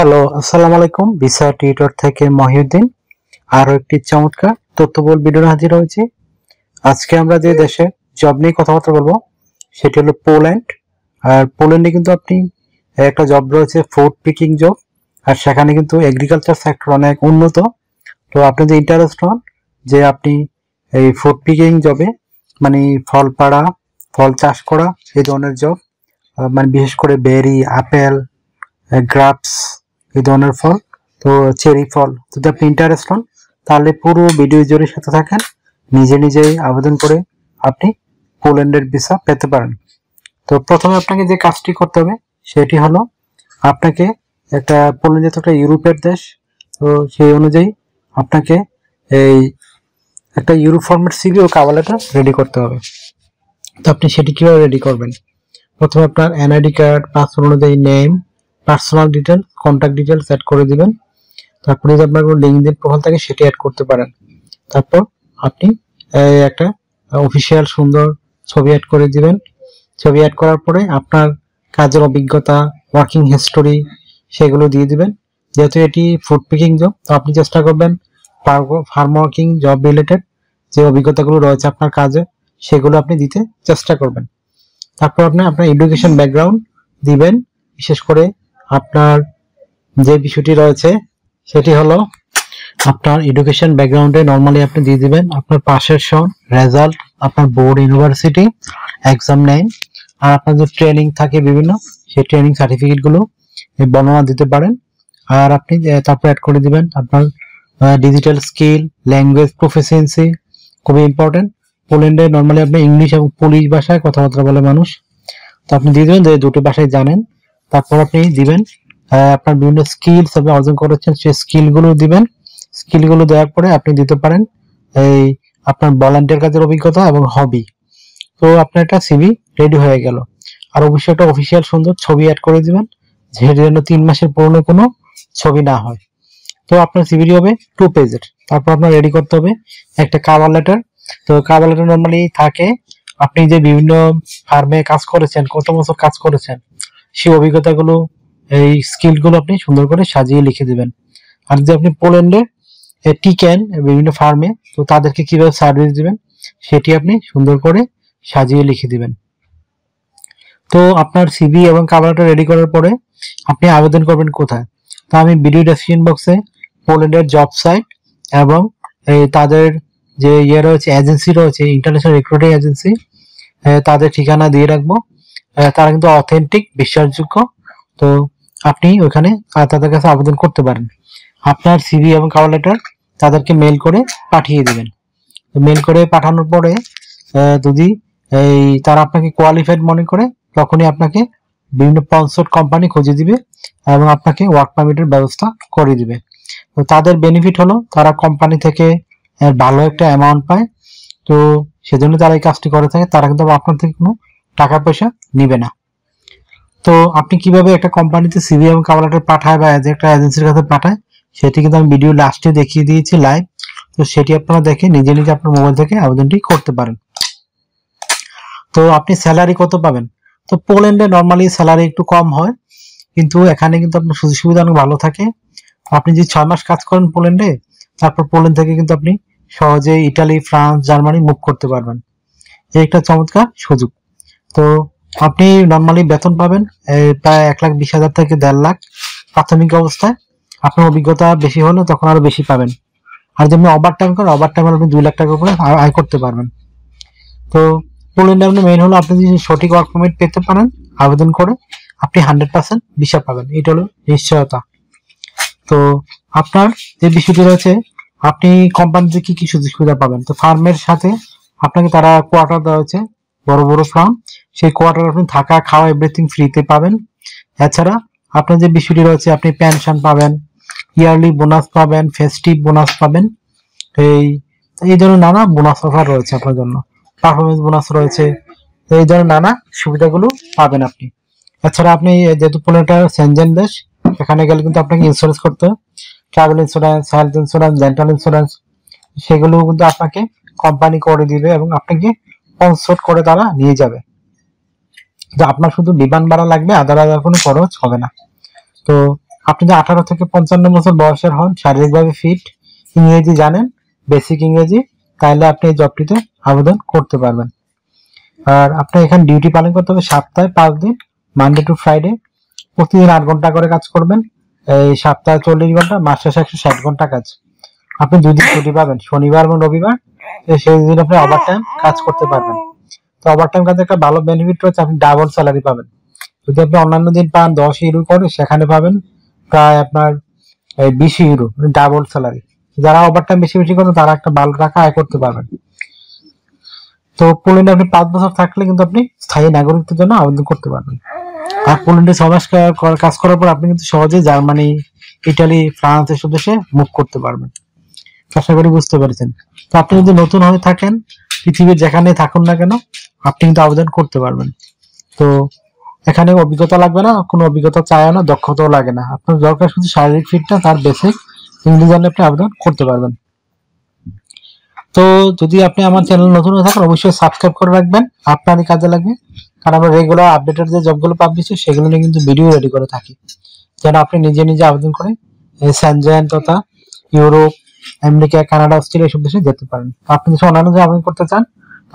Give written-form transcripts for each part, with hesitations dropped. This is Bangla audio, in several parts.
হ্যালো, আসসালামু আলাইকুম। ভিসা টিউটর থেকে মহিউদ্দিন আরো একটি চমৎকার তথ্যবহুল ভিডিও হাজির হয়েছি। আজকে আমরা যে দেশে জব নিয়ে কথাবার্তা বলবো সেটি হলো পোল্যান্ড। আর পোল্যান্ডে কিন্তু আপনি একটা জব রয়েছে ফুড পিকিং জব, আর সেখানে কিন্তু এগ্রিকালচার সেক্টর অনেক উন্নত। তো আপনি যে ইন্টারেস্ট হন যে আপনি এই ফুড পিকিং জবে, মানে ফল পাড়া, ফল চাষ করা, এই ধরনের জব, মানে বিশেষ করে বেরি, আপেল, গ্রাপস, এই ধরনের ফল, তো চেরি ফল, যদি আপনি ইন্টারেস্ট হন তাহলে পুরো ভিডিও জুড়ে সাথে থাকেন। নিজে নিজেই আবেদন করে আপনি পোল্যান্ডের ভিসা পেতে পারেন। তো প্রথমে আপনাকে যে কাজটি করতে হবে সেটি হলো আপনাকে একটা, পোল্যান্ড যেহেতু একটা ইউরোপের দেশ, তো সেই অনুযায়ী আপনাকে এই একটা ইউরোপ ফরম্যাট সিভি ও কভার লেটার রেডি করতে হবে। তো আপনি সেটি কিভাবে রেডি করবেন? প্রথমে আপনার এনআইডি কার্ড, পাসপোর্ট অনুযায়ী name, personal details, contact details add করে দিবেন। তারপরে যদি আপনার কোনো লিঙ্কডইন প্রোফাইল থাকে সেটি অ্যাড করতে পারেন। তারপর আপনি একটা অফিসিয়াল সুন্দর ছবি অ্যাড করে দিবেন। ছবি অ্যাড করার পরে আপনার কাজের অভিজ্ঞতা, ওয়ার্কিং হিস্টোরি সেগুলো দিয়ে দিবেন। যেহেতু এটি ফুড পিকিং জব, তো আপনি চেষ্টা করবেন ফার্ম ওয়ার্কিং জব রিলেটেড যে অভিজ্ঞতাগুলো রয়েছে আপনার কাজে সেগুলো আপনি দিতে চেষ্টা করবেন। তারপর আপনি আপনার এডুকেশন ব্যাকগ্রাউন্ড দিবেন। বিশেষ করে আপনার যে বিষয়টি রয়েছে সেটি হলো আপনার এডুকেশন ব্যাকগ্রাউন্ডে নরমালি আপনি দিয়ে দিবেন আপনার পাশের সন, রেজাল্ট, আপনার বোর্ড, ইউনিভার্সিটি, এক্সাম নেন, আর আপনার যে ট্রেনিং থাকে বিভিন্ন, সেই ট্রেনিং সার্টিফিকেট গুলো বর্ণনা দিতে পারেন। আর আপনি তারপর অ্যাড করে দিবেন আপনার ডিজিটাল স্কিল, ল্যাঙ্গুয়েজ প্রফিসিয়েন্সি, খুবই ইম্পর্টেন্ট। পোল্যান্ডে নরমালি আপনি ইংলিশ এবং পোলিশ ভাষায় কথাবার্তা বলে মানুষ, তো আপনি দিয়ে দেবেন যে দুটো ভাষায় জানেন। তারপর আপনি দিবেন আপনার বিভিন্ন স্কিলস আপনি অর্জন করেছেন সেই স্কিলগুলো দিবেন। স্কিলগুলো দেওয়ার পরে আপনি দিতে পারেন এই আপনার ভলান্টিয়ার কাজের অভিজ্ঞতা এবং হবি। তো আপনার একটা সিভি রেডি হয়ে গেল। আর অবশ্যই একটা অফিসিয়াল সুন্দর ছবি অ্যাড করে দিবেন, যেন 3 মাসের পুরনো কোনো ছবি না হয়। তো আপনার সিভিটি হবে 2 পেজের। তারপর আপনার রেডি করতে হবে একটা কভার লেটার। তো কভার লেটার নরমালি থাকে আপনি যে বিভিন্ন ফার্মে কাজ করেছেন, কত বছর কাজ করেছেন, সেই অভিজ্ঞতাগুলো, এই স্কিলগুলো আপনি সুন্দর করে সাজিয়ে লিখে দিবেন। আর যে আপনি পোল্যান্ডে টিকেন বিভিন্ন ফার্মে, তো তাদেরকে কিভাবে সার্ভিস দিবেন সেটি আপনি সুন্দর করে সাজিয়ে লিখে দিবেন। তো আপনার সিভি এবং কভার লেটার রেডি করার পরে আপনি আবেদন করবেন কোথায়? তো আমি ভিডিও ডেসক্রিপশন বক্সে পোল্যান্ডের জব সাইট এবং তাদের যে রয়েছে, এজেন্সি রয়েছে, ইন্টারন্যাশনাল রিক্রুটিং এজেন্সি, তাদের ঠিকানা দিয়ে রাখবো। তারা কিন্তু অথেন্টিক, বিশ্বাসযোগ্য। তো আপনি ওখানে তাদের কাছে আবেদন করতে পারেন। আপনার সিভি এবং কভার লেটার তাদেরকে মেল করে পাঠিয়ে দিবেন। মেল করে পাঠানোর পরে যদি তারা আপনাকে কোয়ালিফাইড মনে করে, তখনই আপনাকে বিভিন্ন স্পন্সর্ড কোম্পানি খুঁজে দিবে এবং আপনাকে ওয়ার্ক পারমিটের ব্যবস্থা করে দিবে। তো তাদের বেনিফিট হলো তারা কোম্পানি থেকে ভালো একটা অ্যামাউন্ট পায়, তো সেজন্য তারা এই কাজটি করে থাকে। তারা কিন্তু আপনার থেকে কোনো টাকা পয়সা নিবে না। তো আপনি কিভাবে একটা কোম্পানিতে সিভি এবং কভার লেটার পাঠায় বা একটা এজেন্সির কাছে পাঠায় সেটি কিন্তু আমি ভিডিও লাস্টে দেখিয়ে দিয়েছি লাইভ। তো সেটি আপনারা দেখে নিজে নিজে আপনার মোবাইল থেকে আবেদনটি করতে পারেন। তো আপনি স্যালারি কত পাবেন? তো পোল্যান্ডে নরমালি স্যালারি একটু কম হয়, কিন্তু এখানে কিন্তু আপনার সুযোগ সুবিধা অনেক ভালো থাকে। আপনি যদি 6 মাস কাজ করেন পোল্যান্ডে, তারপর পোল্যান্ড থেকে কিন্তু আপনি সহজে ইটালি, ফ্রান্স, জার্মানি মুভ করতে পারবেন। এই একটা চমৎকার সুযোগ। তো আপনি নরমালি বেতন পাবেন প্রায় 1,20,000 থেকে 1.5 লাখ প্রাথমিক অবস্থায়। আপনার অভিজ্ঞতা বেশি হলে তখন আরো বেশি পাবেন। আর যেমন ওভার টাইম করেন, ওভার টাইম আপনি 2 লাখ টাকা করে আয় করতে পারবেন। তো পোল্যান্ডে আপনি মেইন হলো আপনি যদি সঠিক ওয়ার্ক পারমিট পেতে পারেন আবেদন করে, আপনি 100% ভিসা পাবেন। এটা হলো নিশ্চয়তা। তো আপনার যে বিষয়টি রয়েছে, আপনি কোম্পানিতে কি কি সুযোগ সুবিধা পাবেন? তো ফার্মের সাথে আপনাকে তারা কোয়ার্টার দেওয়া হয়েছে, বড় বড় ফার্ম, সেই কোয়ার্টার আপনি থাকা, খাওয়া, এভরিথিং ফ্রিতে পাবেন। এছাড়া আপনার যে বিষয়টি রয়েছে, আপনি পেনশন পাবেন, ইয়ারলি বোনাস পাবেন, ফেস্টিভ বোনাস পাবেন। এই ধরনের নানা বোনাস অফার রয়েছে আপনার জন্য, পারফরমেন্স বোনাস রয়েছে। এই ধরনের নানা সুবিধাগুলো পাবেন আপনি। এছাড়া আপনি যেহেতু পোল্যান্ড সেনজেন দেশ, এখানে গেলে কিন্তু আপনাকে ইন্স্যুরেন্স করতে হয়, travel insurance, health insurance, dental insurance, সেগুলো কিন্তু আপনাকে কোম্পানি করে দিবে এবং আপনাকে স্পন্সর করে তারা নিয়ে যাবে। তো আপনার শুধু বিমান ভাড়া লাগবে, আদার কোনো খরচ হবে না। তো আপনি যদি 18 থেকে 55 বছর বয়সের হন, শারীরিকভাবে ফিট, ইংরেজি জানেন, বেসিক ইংরেজি, তাহলে আপনি এই জবটিতে আবেদন করতে পারবেন। আর আপনার এখানে ডিউটি পালন করতে হবে সপ্তাহে 5 দিন, মানডে টু ফ্রাইডে। প্রতিদিন 8 ঘন্টা করে কাজ করবেন। এই সপ্তাহে 40 ঘন্টা, মাস শেষে 160 ঘন্টা কাজ। আপনি 2 দিন ছুটি পাবেন, শনিবার এবং রবিবার। সেই দিন আপনি ওভার টাইম কাজ করতে পারবেন। তো ওভার টাইম কাজে একটা ভালো বেনিফিট রয়েছে, আপনি ডাবল স্যালারি পাবেন। যদি আপনি অন্যান্য দিন পান 10 ইউরো করে, সেখানে পাবেন প্রায় আপনার 20 ইউরো, ডাবল স্যালারি। যারা ওভার টাইম বেশি বেশি করেন তারা একটা ভালো টাকা আয় করতে পারবেন। তো পোল্যান্ডে আপনি 5 বছর থাকলে কিন্তু আপনি স্থায়ী নাগরিকত্বের জন্য আবেদন করতে পারবেন। আর পোল্যান্ডে 6 মাস কাজ করার পর আপনি কিন্তু সহজেই জার্মানি, ইটালি, ফ্রান্স এসব দেশে মুভ করতে পারবেন। আশা করি বুঝতে পেরেছেন। তো আপনি যদি নতুন হয়ে থাকেন, পৃথিবীর যেখানে থাকুন না কেন, আপনি কিন্তু আবেদন করতে পারবেন। তো এখানে অভিজ্ঞতা লাগবে না, কোনো অভিজ্ঞতা চায় না, দক্ষতাও লাগে না। আপনার দরকার শুধু শারীরিক ফিটনেস আর বেসিক ইংরেজি জানলে আপনি আবেদন করতে পারবেন। তো যদি আপনি আমার চ্যানেল নতুন হয়ে থাকেন, অবশ্যই সাবস্ক্রাইব করে রাখবেন, আপনারই কাজে লাগবে। কারণ আমরা রেগুলার আপডেটেড যে জবগুলো পাবলিশ হয় সেগুলো নিয়ে কিন্তু ভিডিও রেডি করে থাকি, যেন আপনি নিজে নিজে আবেদন করে সেনজেন তথা ইউরোপ, আমেরিকা, কানাডা, অস্ট্রেলিয়া এসব দেশে যেতে পারেন। আপনি যদি অন্যান্য যে আবেদন করতে চান,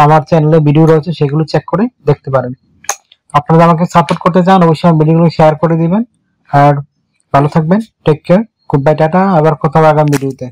আমার চ্যানেলে ভিডিও রয়েছে, সেগুলো চেক করে দেখতে পারেন। আপনারা আমাকে সাপোর্ট করতে চান, অবশ্যই আমার ভিডিওগুলো শেয়ার করে দিবেন। আর ভালো থাকবেন, take care, goodbye, tata. আবার কথা হবে আগামী ভিডিওতে।